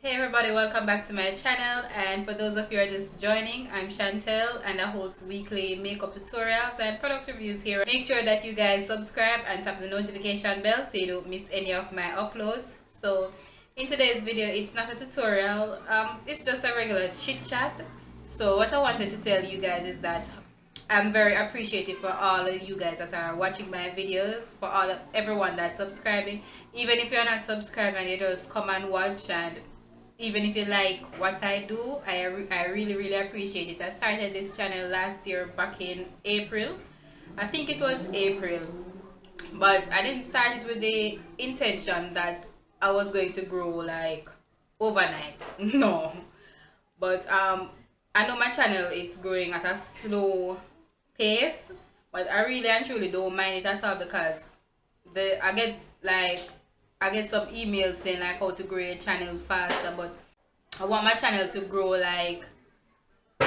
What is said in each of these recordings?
Hey everybody, welcome back to my channel, and for those of you who are just joining, I'm Chantel and I host weekly makeup tutorials and product reviews here. Make sure that you guys subscribe and tap the notification bell so you don't miss any of my uploads. So in today's video, it's not a tutorial, it's just a regular chit chat. So what I wanted to tell you guys is that I'm very appreciative for all of you guys that are watching my videos, for everyone that's subscribing. Even if you're not subscribed and you just come and watch, and even if you like what I do, I really appreciate it. I started this channel last year back in April. I think it was April. But I didn't start it with the intention that I was going to grow like overnight. No. But I know my channel is growing at a slow pace, but I really and truly don't mind it at all because I get some emails saying like how to grow your channel faster, but I want my channel to grow like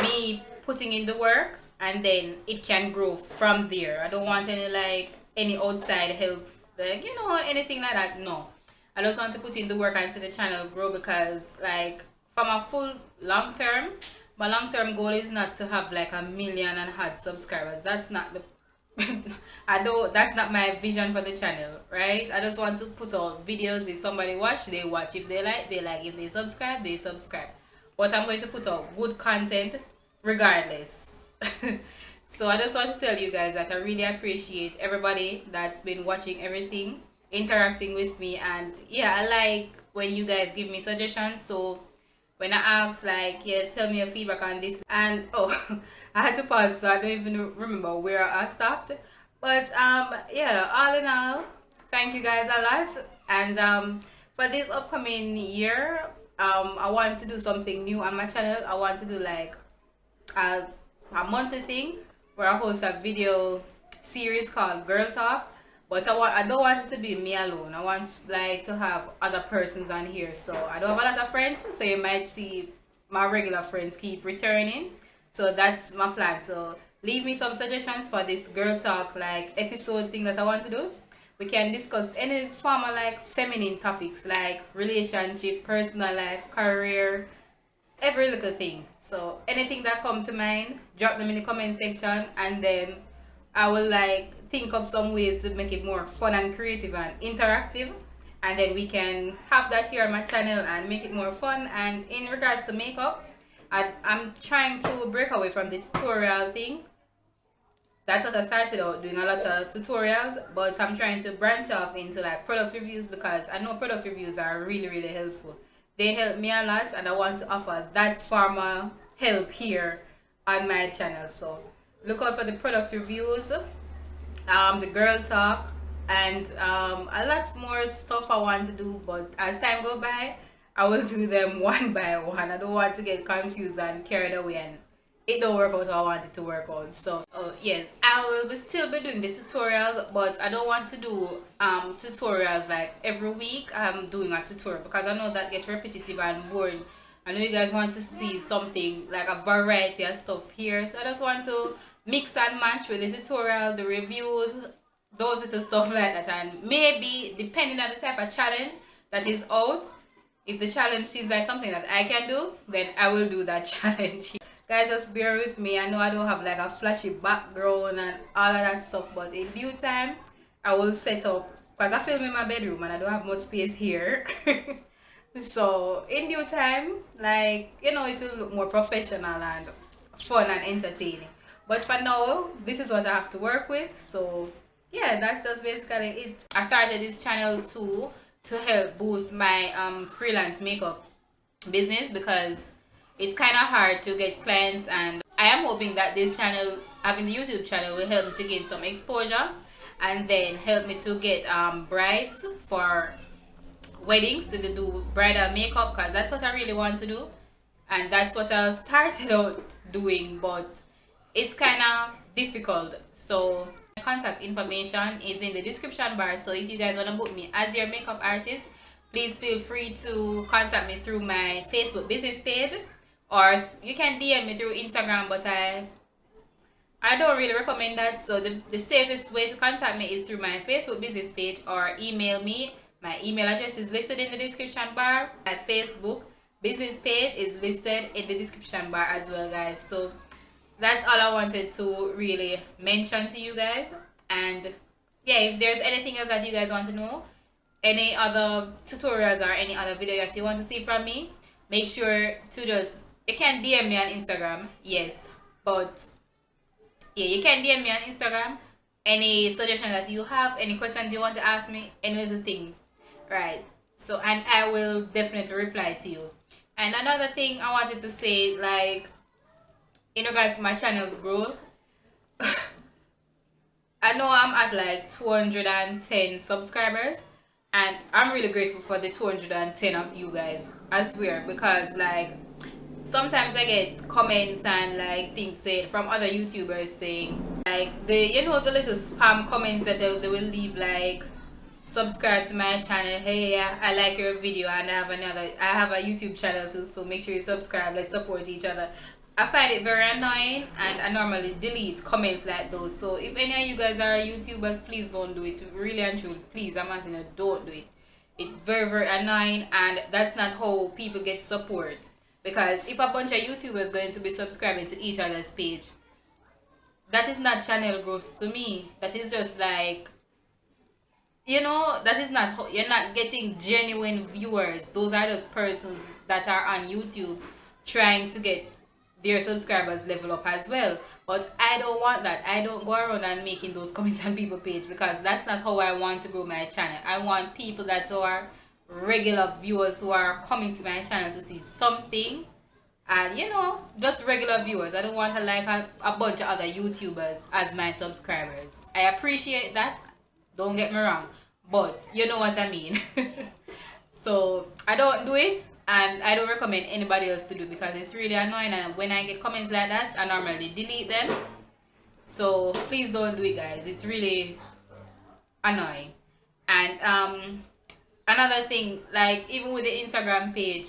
me putting in the work, and then it can grow from there. I don't want any outside help, like anything like that. No, I just want to put in the work and see the channel grow, because like from a full long term, my long term goal is not to have like 1,000,000 subscribers. That's not the that's not my vision for the channel, right? I just want to put out videos. If somebody watch, they watch. If they like, they like. If they subscribe, they subscribe. But I'm going to put out good content regardless. So I just want to tell you guys that I really appreciate everybody that's been watching everything, interacting with me, and yeah, I like when you guys give me suggestions. So when I ask like, yeah, tell me your feedback on this, and oh, I had to pause, so I don't even remember where I stopped. But yeah, all in all, thank you guys a lot. And for this upcoming year, I want to do something new on my channel. I want to do like a monthly thing where I host a video series called Girl Talk. But I don't want it to be me alone. I want like to have other persons on here. So I don't have a lot of friends, so you might see my regular friends keep returning. So that's my plan. So leave me some suggestions for this Girl Talk like episode thing that I want to do. We can discuss any form of like feminine topics like relationship, personal life, career, every little thing. So anything that comes to mind, drop them in the comment section, and then I will like think of some ways to make it more fun and creative and interactive, and then we can have that here on my channel and make it more fun. And in regards to makeup, I'm trying to break away from this tutorial thing. That's what I started out doing, a lot of tutorials, but I'm trying to branch off into like product reviews, because I know product reviews are really helpful. They help me a lot, and I want to offer that form of help here on my channel. So look out for the product reviews, the girl talk, and a lot more stuff I want to do, but as time go by, I will do them one by one. I don't want to get confused and carried away and it don't work out how I want it to work out. So yes, I will still be doing the tutorials, but I don't want to do tutorials like every week I'm doing a tutorial, because I know that gets repetitive and boring. I know you guys want to see something like a variety of stuff here, so I just want to mix and match with the tutorial, the reviews, those little stuff like that. And maybe depending on the type of challenge that is out, if the challenge seems like something that I can do, then I will do that challenge. Guys, just bear with me. I know I don't have like a flashy background and all of that stuff, but in due time I will set up, because I film in my bedroom and I don't have much space here. So in due time, like, it will look more professional and fun and entertaining. But for now, this is what I have to work with. So yeah, that's just basically it. I started this channel to help boost my freelance makeup business, because it's kind of hard to get clients, and I am hoping that this channel, having the YouTube channel, will help me to gain some exposure, and then help me to get brides for weddings, to do bridal makeup, because that's what I really want to do, and that's what I started out doing, but it's kind of difficult. So my contact information is in the description bar, so if you guys want to book me as your makeup artist, please feel free to contact me through my Facebook business page, or you can DM me through Instagram, but I don't really recommend that. So the safest way to contact me is through my Facebook business page, or email me. My email address is listed in the description bar. My Facebook, business page is listed in the description bar as well, guys. So that's all I wanted to really mention to you guys. And yeah, if there's anything else that you guys want to know, any other tutorials or any other videos you want to see from me, make sure to just, you can DM me on Instagram, yes, but yeah, you can DM me on Instagram any suggestion that you have, any questions you want to ask me, any little thing, right? So, and I will definitely reply to you. And another thing I wanted to say, like in regards to my channel's growth, I know I'm at like 210 subscribers, and I'm really grateful for the 210 of you guys, I swear, because like sometimes I get comments and like things said from other YouTubers saying like the, you know, the little spam comments that they will leave, like subscribe to my channel, hey, I like your video, and I have a YouTube channel too, so make sure you subscribe, let's support each other. I find it very annoying, and I normally delete comments like those. So if any of you guys are YouTubers, please don't do it. Really and truly, please, I'm asking you, don't do it. It's very, very annoying, and that's not how people get support. Because if a bunch of YouTubers going to be subscribing to each other's page, that is not channel growth to me. That is just like, you know, that is not how, you're not getting genuine viewers. Those are just persons that are on YouTube trying to get their subscribers level up as well. But I don't want that. I don't go around and making those comments on people's page, because that's not how I want to grow my channel. I want people that are regular viewers who are coming to my channel to see something, and you know, just regular viewers. I don't want to like a bunch of other YouTubers as my subscribers. I appreciate that, don't get me wrong, but you know what I mean. So I don't do it, and I don't recommend anybody else to do, because it's really annoying, and when I get comments like that, I normally delete them. So please don't do it, guys. It's really annoying. And another thing, like even with the Instagram page,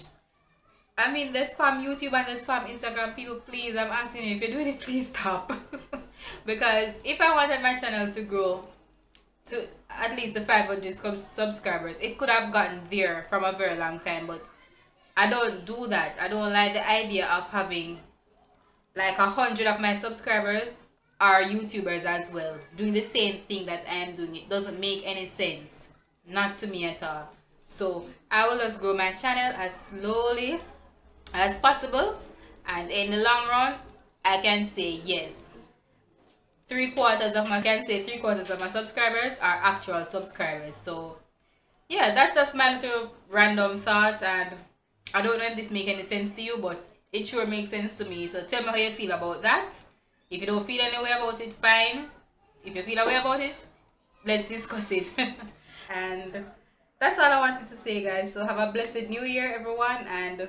I mean, the spam YouTube and the spam Instagram people, please, I'm asking you, if you're doing it, please stop. Because if I wanted my channel to grow to at least the 500 subscribers, it could have gotten there from a very long time, but I don't do that. I don't like the idea of having like 100 of my subscribers are YouTubers as well, doing the same thing that I am doing. It doesn't make any sense, not to me at all. So I will just grow my channel as slowly as possible, and in the long run, I can say yes, three quarters of my subscribers are actual subscribers. So yeah, that's just my little random thought, and I don't know if this makes any sense to you, but it sure makes sense to me. So tell me how you feel about that. If you don't feel any way about it, fine. If you feel a way about it, let's discuss it. And that's all I wanted to say, guys. So have a blessed new year, everyone, and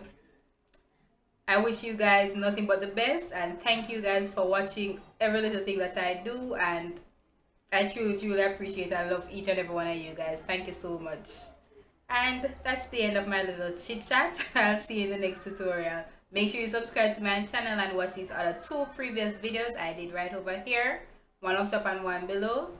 I wish you guys nothing but the best, and thank you guys for watching every little thing that I do, and I truly appreciate it. I love each and every one of you guys. Thank you so much. And that's the end of my little chit chat. I'll see you in the next tutorial. Make sure you subscribe to my channel and watch these other two previous videos I did right over here. One up top and one below.